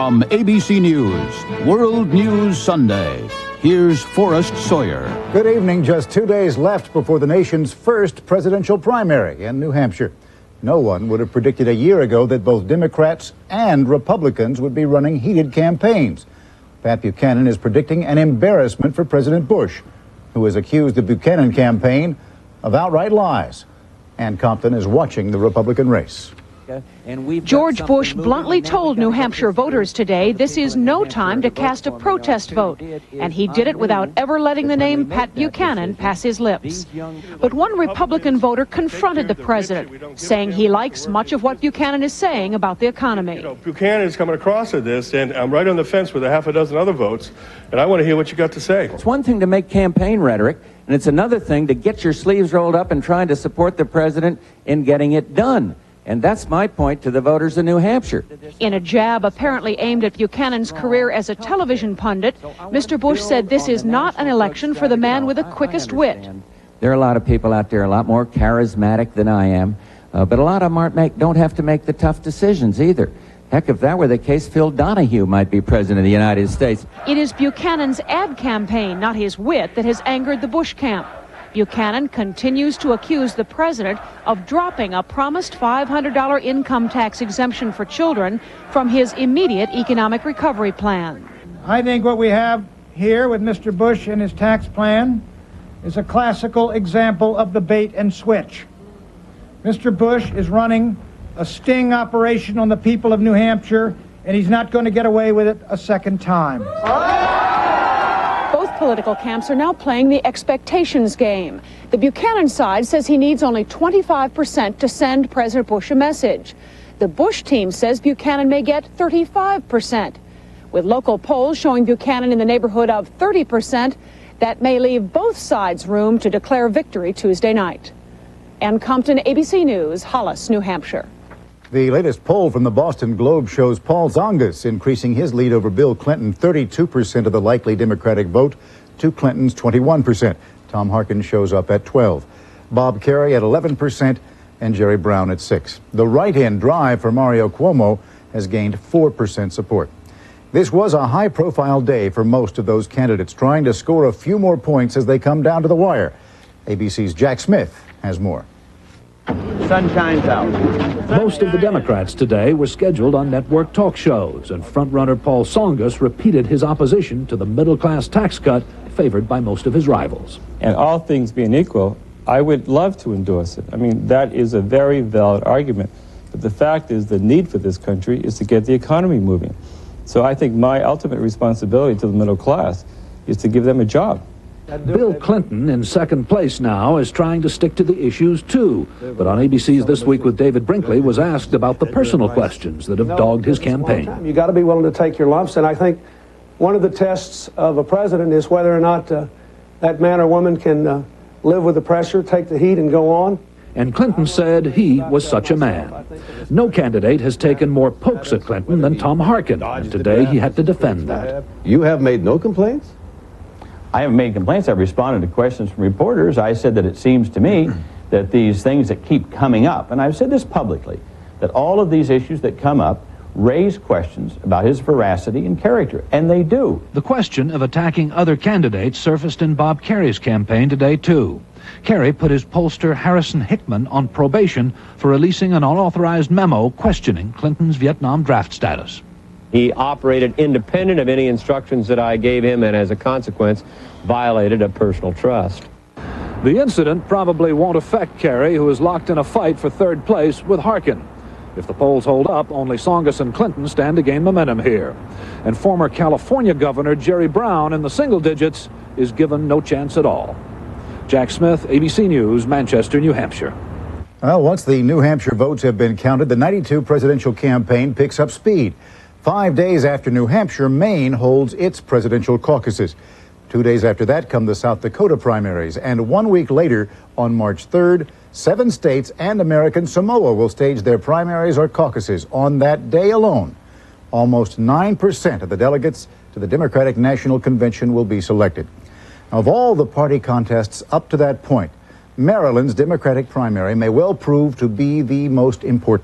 From ABC News, World News Sunday, here's Forrest Sawyer. Good evening. Just 2 days left before the nation's first presidential primary in New Hampshire. No one would have predicted a year ago that both Democrats and Republicans would be running heated campaigns. Pat Buchanan is predicting an embarrassment for President Bush, who has accused the Buchanan campaign of outright lies. Ann Compton is watching the Republican race. George Bush bluntly told New Hampshire voters today this is no time to cast a protest vote, and he did it without ever letting the name Pat Buchanan pass his lips. But one Republican voter confronted the president, saying he likes much of what Buchanan is saying about the economy. Buchanan is coming across at this, and I'm right on the fence with a half a dozen other votes, and I want to hear what you got to say. It's one thing to make campaign rhetoric, and it's another thing to get your sleeves rolled up and trying to support the president in getting it done. And that's my point to the voters of New Hampshire. In a jab apparently aimed at Buchanan's career as a television pundit, Mr. Bush said this is not an election for the man with the quickest wit. There are a lot of people out there a lot more charismatic than I am, but a lot of them don't have to make the tough decisions either. Heck, if that were the case, Phil Donahue might be president of the United States. It is Buchanan's ad campaign, not his wit, that has angered the Bush camp. Buchanan continues to accuse the president of dropping a promised $500 income tax exemption for children from his immediate economic recovery plan. I think what we have here with Mr. Bush and his tax plan is a classical example of the bait and switch. Mr. Bush is running a sting operation on the people of New Hampshire, and he's not going to get away with it a second time. Both political camps are now playing the expectations game. The Buchanan side says he needs only 25% to send President Bush a message. The Bush team says Buchanan may get 35%. With local polls showing Buchanan in the neighborhood of 30%, that may leave both sides room to declare victory Tuesday night. Ann Compton, ABC News, Hollis, New Hampshire. The latest poll from the Boston Globe shows Paul Tsongas increasing his lead over Bill Clinton, 32% of the likely Democratic vote to Clinton's 21%. Tom Harkin shows up at 12%. Bob Kerrey at 11% and Jerry Brown at 6%. The write-in drive for Mario Cuomo has gained 4% support. This was a high-profile day for most of those candidates, trying to score a few more points as they come down to the wire. ABC's Jack Smith has more. Sun shines out. Most of the Democrats today were scheduled on network talk shows, and frontrunner Paul Tsongas repeated his opposition to the middle-class tax cut favored by most of his rivals. And all things being equal, I would love to endorse it. I mean, that is a very valid argument. But the fact is the need for this country is to get the economy moving. So I think my ultimate responsibility to the middle class is to give them a job. Bill Clinton, in second place now, is trying to stick to the issues, too. But on ABC's This Week with David Brinkley was asked about the personal questions that have dogged his campaign. You got to be willing to take your lumps, and I think one of the tests of a president is whether or not that man or woman can live with the pressure, take the heat, and go on. And Clinton said he was such a man. No candidate has taken more pokes at Clinton than Tom Harkin, and today he had to defend that. You have made no complaints? I haven't made complaints. I've responded to questions from reporters. I said that it seems to me that these things that keep coming up, and I've said this publicly, that all of these issues that come up raise questions about his veracity and character, and they do. The question of attacking other candidates surfaced in Bob Kerry's campaign today, too. Kerry put his pollster Harrison Hickman on probation for releasing an unauthorized memo questioning Clinton's Vietnam draft status. He operated independent of any instructions that I gave him, and as a consequence, violated a personal trust. The incident probably won't affect Kerry, who is locked in a fight for third place with Harkin. If the polls hold up, only Tsongas and Clinton stand to gain momentum here. And former California Governor Jerry Brown in the single digits is given no chance at all. Jack Smith, ABC News, Manchester, New Hampshire. Well, once the New Hampshire votes have been counted, the 92 presidential campaign picks up speed. 5 days after New Hampshire, Maine holds its presidential caucuses. 2 days after that come the South Dakota primaries. And 1 week later, on March 3rd, 7 states and American Samoa will stage their primaries or caucuses. On that day alone, almost 9% of the delegates to the Democratic National Convention will be selected. Of all the party contests up to that point, Maryland's Democratic primary may well prove to be the most important.